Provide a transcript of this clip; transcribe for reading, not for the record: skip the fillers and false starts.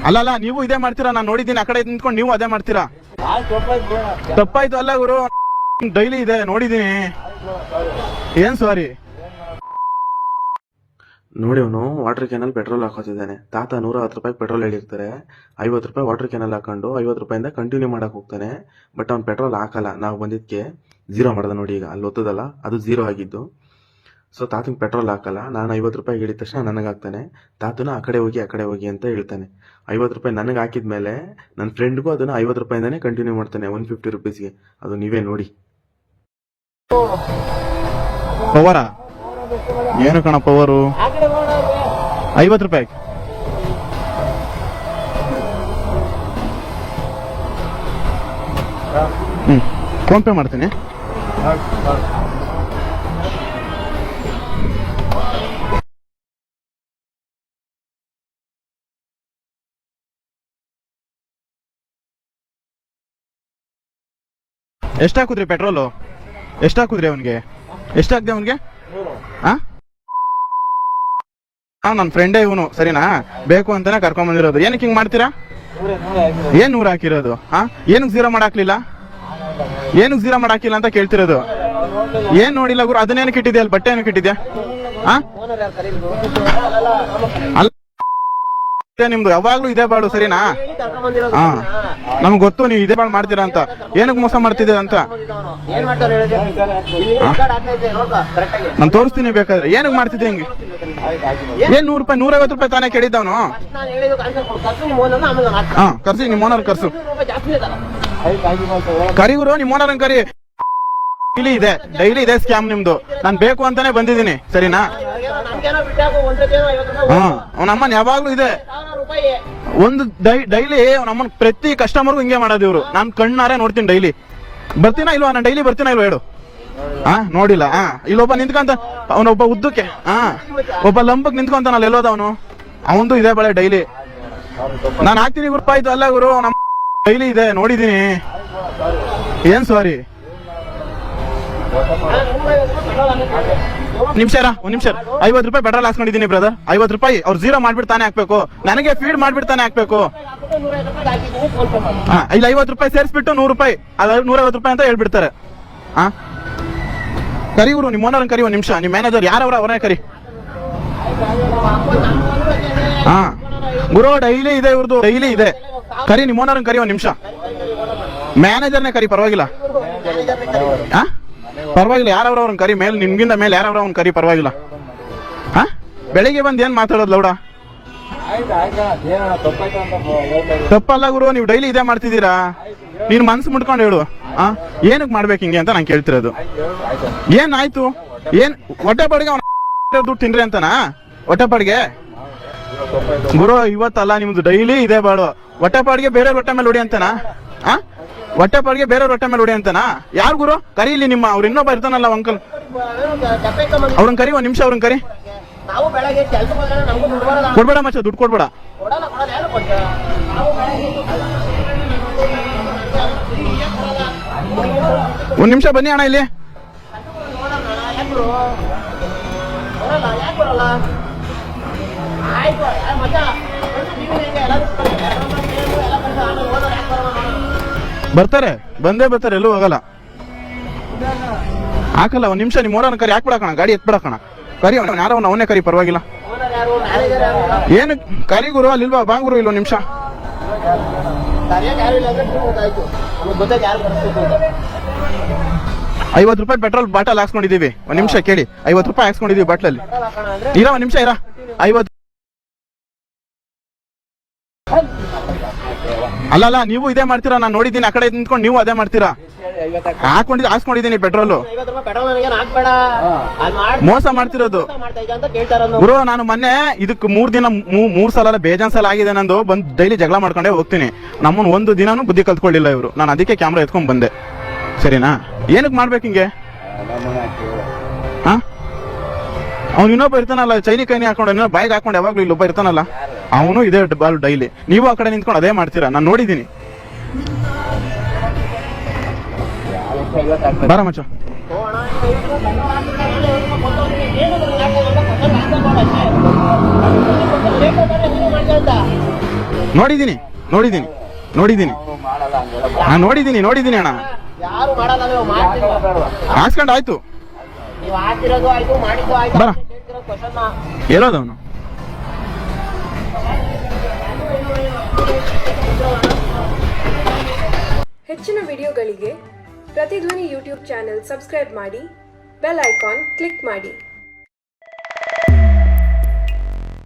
ಅಲ್ಲ ನೀವು ಇದೇ ಮಾಡ್ತೀರಾ, ನಾನು ನೋಡಿದ್ದೀನಿ. ಆ ಕಡೆ ನಿಂತ್ಕೊಂಡು ನೀವು ಅದೇ ಮಾಡ್ತೀರಾ. ತಪ್ಪಾಯ್ತು ಅಲ್ಲ ಗುರು, ಡೈಲಿ ಇದೆ ನೋಡಿದ್ದೀನಿ. ಏನ್ ಸಾರಿ ನೋಡಿ. ಅವನು ವಾಟರ್ ಕ್ಯಾನಲ್ ಪೆಟ್ರೋಲ್ ಹಾಕೋತಿದ್ದಾನೆ. ತಾತ 110 ರೂಪಾಯಿ ಪೆಟ್ರೋಲ್ ಹೇಳಿರ್ತಾರೆ, 50 ರೂಪಾಯಿ ವಾಟರ್ ಕ್ಯಾನಲ್ ಹಾಕೊಂಡು 50 ರೂಪಾಯಿಂದ ಕಂಟಿನ್ಯೂ ಮಾಡಕ್ ಹೋಗ್ತಾನೆ. ಬಟ್ ಅವ್ನು ಪೆಟ್ರೋಲ್ ಹಾಕಲ್ಲ. ನಾವು ಬಂದಿದ್ದಕ್ಕೆ ಝೀರೋ ಮಾಡ್ದ ನೋಡಿ. ಈಗ ಅಲ್ಲಿ ಒತ್ತದಲ್ಲ, ಅದು ಝೀರೋ ಆಗಿದ್ದು. ಸೊ ತಾತಂಗೆ ಪೆಟ್ರೋಲ್ ಹಾಕಲ್ಲ. ನಾನು 50 ರೂಪಾಯಿ ಹೇಳಿದ ತಕ್ಷಣ ನನಗೆ ಹಾಕ್ತಾನೆ. ತಾತನ ಆ ಕಡೆ ಹೋಗಿ ಅಂತ ಹೇಳ್ತಾನೆ. 50 ರೂಪಾಯಿ ನನಗೆ ಹಾಕಿದ್ಮೇಲೆ ನನ್ನ ಫ್ರೆಂಡ್ಗೂ ಅದನ್ನ 50 ರೂಪಾಯಿಂದಾನೆ ಕಂಟಿನ್ಯೂ ಮಾಡ್ತಾನೆ 150 ರುಪೀಸ್ಗೆ. ಅದು ನೀವೇ ನೋಡಿ. ಪವರಾ ಏನು ಕಣ ಪವರು? 50 ರೂಪಾಯಿ ಫೋನ್ ಪೇ ಮಾಡ್ತೀನಿ. ಎಷ್ಟಾಕುದ್ರಿ ಪೆಟ್ರೋಲು? ಎಷ್ಟಾಕುದ್ರಿ ಅವನಿಗೆ? ಎಷ್ಟಾಗ್ದೆ ಅವನಿಗೆ? ನನ್ನ ಫ್ರೆಂಡೇ ಇವನು, ಸರಿನಾ? ಬೇಕು ಅಂತಾನೆ ಕರ್ಕೊಂಡ್ ಬಂದಿರೋದು. ಏನಕ್ಕೆ ಹಿಂಗ್ ಮಾಡ್ತೀರಾ? ಏನ್ 100 ಹಾಕಿರೋದು? ಏನಕ್ಕೆ ಝೀರೋ ಮಾಡಾಕ್ಲಿಲ್ಲ? ಏನಕ್ಕೆ ಝೀರೋ ಮಾಡಾಕಿಲ್ಲ ಅಂತ ಕೇಳ್ತಿರೋದು. ಏನ್ ನೋಡಿಲ್ಲ ಗುರು? ಅದನ್ನೇನಕ್ಕೆ ಇಟ್ಟಿದ್ಯಾ ಅಲ್ಲಿ? ಬಟ್ಟೆ ಏನಕ್ಕೆ ಇಟ್ಟಿದ್ಯಾ? ಅಲ್ಲ ನಿಮ್ದು ಯಾವಾಗ್ಲೂ ಇದೇ ಬಾಳು, ಸರಿನಾ? ನಮ್ಗೆ ಗೊತ್ತು ನೀವು ಇದೇ ಬಾಳು ಮಾಡ್ತೀರಾ ಅಂತ. ಏನಕ್ಕೆ ಮೋಸ ಮಾಡ್ತಿದ್ದೀರ ಅಂತ ನಾನು ತೋರಿಸ್ತೀನಿ ಬೇಕಾದ್ರೆ. ಏನಕ್ಕೆ ಮಾಡ್ತಿದ್ದೆ ಹಿಂಗೆ? ಏನ್ 100 ರೂಪಾಯಿ 150 ರೂಪಾಯಿ ತಾನೇ ಕೇಳಿದ್ದವನು. ಕರ್ಸಿ ನಿಮ್ ಓನರ್ ಕರ್ಸು. ಕರಿ ಗುರು, ನಿಮ್ ಓನರ್ ಕರಿ. ಡೈಲಿ ಇದೆ ಸ್ಕ್ಯಾಮ್ ನಿಮ್ದು. ನಾನ್ ಬೇಕು ಅಂತಾನೆ ಬಂದಿದ್ದೀನಿ, ಸರಿನಾ? ಅವನಮ್ಮನ್ ಯಾವಾಗ್ಲೂ ಇದೆ ಒಂದು ಡೈಲಿ. ಅವನಮ್ಮನ್ ಪ್ರತಿ ಕಸ್ಟಮರ್ಗೂ ಹಿಂಗೆ ಮಾಡೋದು ಇವ್ರು. ನಾನ್ ಕಣ್ಣಾರೆ ನೋಡ್ತೀನಿ. ಡೈಲಿ ಬರ್ತೀನಾ ಇಲ್ವಾ? ನಾನು ಡೈಲಿ ಬರ್ತೀನಾ ಇಲ್ವಾ ಹೇಳು? ನೋಡಿಲ್ಲ. ಇಲ್ಲೊಬ್ಬ ನಿಂತ್ಕೊಂತ, ಅವನೊಬ್ಬ ಉದ್ದಕ್ಕೆ ಒಬ್ಬ ಲಂಬಕ್ ನಿಂತ್ಕೊಂತಾನಲ್ಲ, ಎಲ್ಲೋದ ಅವನು? ಅವಂದು ಇದೆ ಬಳೆ ಡೈಲಿ. ನಾನು ಹಾಕ್ತೀನಿ ರೂಪಾಯಿ ಅಲ್ಲ ಗುರು, ನಮ್ಮ ಡೈಲಿ ಇದೆ ನೋಡಿದೀನಿ. ಏನ್ ಸಾರಿ ನಿಮಿಷ 50 ರೂಪಾಯಿ ಪೆಟ್ರೋಲ್ ಹಾಕ್ಸ್ಕೊಂಡಿದ್ದೀನಿ ಬ್ರದರ್. 50 ರೂಪಾಯಿ ಅವ್ರು ಝೀರೋ ಮಾಡ್ಬಿಡ್ತಾನೆ ಹಾಕ್ಬೇಕು, ನನಗೆ ಫೀಡ್ ಮಾಡ್ಬಿಡ್ತಾನೆ ಹಾಕ್ಬೇಕು. ಇಲ್ಲಿ 50 ರೂಪಾಯಿ ಸೇರಿಸ್ಬಿಟ್ಟು 100 ರೂಪಾಯಿ, 150 ರೂಪಾಯಿ ಅಂತ ಹೇಳ್ಬಿಡ್ತಾರೆ. ಕರಿ ಗುರು, ನಿಮ್ಮ ಓನರ್ ಕರಿ. ಒಂದ್ ನಿಮಿಷ, ನಿಮ್ ಮ್ಯಾನೇಜರ್ ಯಾರವ್ರ ಅವರೇ ಕರಿ. ಗುರು ಡೈಲಿ ಇದೆ ಇವ್ರದ್ದು, ಡೈಲಿ ಇದೆ. ಕರಿ ನಿಮ್ಮ ಓನರ್ ಕರಿ. ಒಂದ್ ನಿಮಿಷ, ಮ್ಯಾನೇಜರ್ನೇ ಕರಿ, ಪರವಾಗಿಲ್ಲ. ಪರವಾಗಿಲ್ಲ, ಯಾರವ್ರ ಅವ್ರನ್ನ ಕರಿ. ಮೇಲೆ ನಿಮ್ಗಿಂತ ಮೇಲೆ ಯಾರವ್ರ ಅವ್ನ ಕರಿ, ಪರವಾಗಿಲ್ಲ. ಬೆಳಿಗ್ಗೆ ಬಂದ್ ಏನ್ ಮಾತಾಡೋದು ಲೌಡ? ತಪ್ಪಲ್ಲ ಗುರು, ನೀವು ಡೈಲಿ ಇದೇ ಮಾಡ್ತಿದ್ದೀರಾ. ನೀನ್ ಮನ್ಸು ಮುಟ್ಕೊಂಡು ಹೇಳು, ಏನಕ್ ಮಾಡ್ಬೇಕು ಹಿಂಗೆ ಅಂತ ನಾನು ಕೇಳ್ತಿರೋದು. ಏನಾಯ್ತು? ಏನ್ ಹೊಟ್ಟೆ ಪಾಡಿಗೆ ದುಡ್ಡು ತಿನ್ರಿ ಅಂತನಾ? ಹೊಟ್ಟೆ ಪಾಡಿಗೆ ಗುರು ಇವತ್ತಲ್ಲ ನಿಮ್ದು ಡೈಲಿ ಇದೆ ಬಾಡು. ಹೊಟ್ಟೆ ಪಾಡಿಗೆ ಬೇರೆ ಹೊಟ್ಟೆ ಮೇಲೆ ಹೊಡಿ ಅಂತನಾ? ಹೊಟ್ಟೆ ಪಾಡಿಗೆ ಬೇರೆ ಹೊಟ್ಟೆ ಮೇಲೆ ಹೊಡಿ ಅಂತನಾ? ಯಾರು ಗುರು? ಕರಿ ಇಲ್ಲಿ ನಿಮ್ಮ ಅವ್ರು ಇನ್ನೊಬ್ಬ ಇರ್ತಾನಲ್ಲ ಅಂಕಲ್, ಅವ್ರನ್ನ ಕರಿ. ಒಂದ್ ನಿಮಿಷ ಅವ್ರನ್ನ ಕರಿ. ಕೊಡ್ಬೇಡ ಮಚ್ಚ, ದುಡ್ಡು ಕೊಡ್ಬೇಡ. ಒಂದ್ ನಿಮಿಷ ಬನ್ನಿ ಅಣ್ಣ ಇಲ್ಲಿ. ಬರ್ತಾರೆ, ಬಂದೇ ಬರ್ತಾರೆ, ಎಲ್ಲೂ ಹೋಗಲ್ಲ. ಹಾಕಲ್ಲ. ಒಂದ್ ನಿಮಿಷ ನಿಮ್ಮ ಓನರ್ ಕರಿ. ಹಾಕ್ಬಿಡಕಣ, ಗಾಡಿ ಎತ್ಬಿಡಕಣ. ಕರಿ ಯಾರೋ ಅವನೇ ಕರಿ, ಪರವಾಗಿಲ್ಲ. ಏನು ಕರಿ ಗುರು? ಅಲ್ಲಿಲ್ವಾ? ಬಾ ಗುರು, ಇಲ್ಲೊಂದ್ ನಿಮಿಷ. 50 ರೂಪಾಯಿ ಪೆಟ್ರೋಲ್ ಬಾಟಲ್ ಹಾಕ್ಸ್ಕೊಂಡಿದೀವಿ. ಒಂದ್ ನಿಮಿಷ ಕೇಳಿ. 50 ರೂಪಾಯಿ ಹಾಕ್ಸ್ಕೊಂಡಿದೀವಿ ಬಾಟ್ಲಲ್ಲಿ. ಒಂದ್ ನಿಮಿಷ ಇರ. 50 ಅಲ್ಲ ನೀವು ಇದೇ ಮಾಡ್ತೀರಾ, ನಾನು ನೋಡಿದ್ದೀನಿ. ಆ ಕಡೆ ನಿಂತ್ಕೊಂಡು ನೀವು ಅದೇ ಮಾಡ್ತೀರಾ. ಹಾಕ್ಸ್ಕೊಂಡಿದ್ದೀನಿ ಪೆಟ್ರೋಲು. ಮೋಸ ಮಾಡ್ತಿರೋದು ಗುರು. ನಾನು ಮೊನ್ನೆ ಇದಕ್ಕೆ 3 ಸಲ ಬೇಜಾನ್ ಸಲ ಆಗಿದೆ ನಂದು. ಬಂದು ಡೈಲಿ ಜಗಳ ಮಾಡ್ಕೊಂಡೇ ಹೋಗ್ತೀನಿ. ನಮ್ಮನ್ನ ಒಂದು ದಿನಾನು ಬುದ್ಧಿ ಕಲ್ತ್ಕೊಳ್ಳಿಲ್ಲ ಇವರು. ನಾನು ಅದಕ್ಕೆ ಕ್ಯಾಮ್ರಾ ಎತ್ಕೊಂಡ್ ಬಂದೆ, ಸರಿನಾ? ಏನಕ್ಕೆ ಮಾಡ್ಬೇಕು ಹಿಂಗೆ? ಅವ್ನು ಇನ್ನೊಬ್ಬ ಇರ್ತಾನಲ್ಲ, ಚೈನಿ ಕೈನಿ ಹಾಕೊಂಡು, ಇನ್ನೊಬ್ಬ ಬೈಕ್ ಹಾಕೊಂಡು ಯಾವಾಗ್ಲೂ ಇಲ್ಲೊಬ್ಬ ಇರ್ತಾನಲ್ಲ, ಅವನು ಇದೇ ಬಾಲ್ ಡೈಲಿ. ನೀವು ಆ ಕಡೆ ನಿಂತ್ಕೊಂಡು ಅದೇ ಮಾಡ್ತೀರಾ, ನಾನು ನೋಡಿದ್ದೀನಿ. ಬಾರ ಮಚ್ಚ. ನೋಡಿದ್ದೀನಿ ನೋಡಿದ್ದೀನಿ ನೋಡಿದ್ದೀನಿ ನಾನು ನೋಡಿದ್ದೀನಿ ಅಣ್ಣ. ಯಾರು ಮಾಡಲ್ಲ, ನೀವು ಮಾಡ್ತಿರೋ ಹಾಸ್ಕೊಂಡು ಆಯ್ತು ನೀವು ಹಾಕಿರೋದು ಆಯ್ತು, ಮಾಡಿದ್ದು ಆಯ್ತು. ಬರ. ಕೇಳ್ತಿರೋ ಕ್ವಶನ್ನ ಎಲ್ಲೋದವನು? ಹೆಚ್ಚಿನ ವಿಡಿಯೋಗಳಿಗೆ ಪ್ರತಿಧ್ವನಿ ಯೂಟ್ಯೂಬ್ ಚಾನೆಲ್ ಸಬ್ಸ್ಕ್ರೈಬ್ ಮಾಡಿ, ಬೆಲ್ ಐಕಾನ್ ಕ್ಲಿಕ್ ಮಾಡಿ.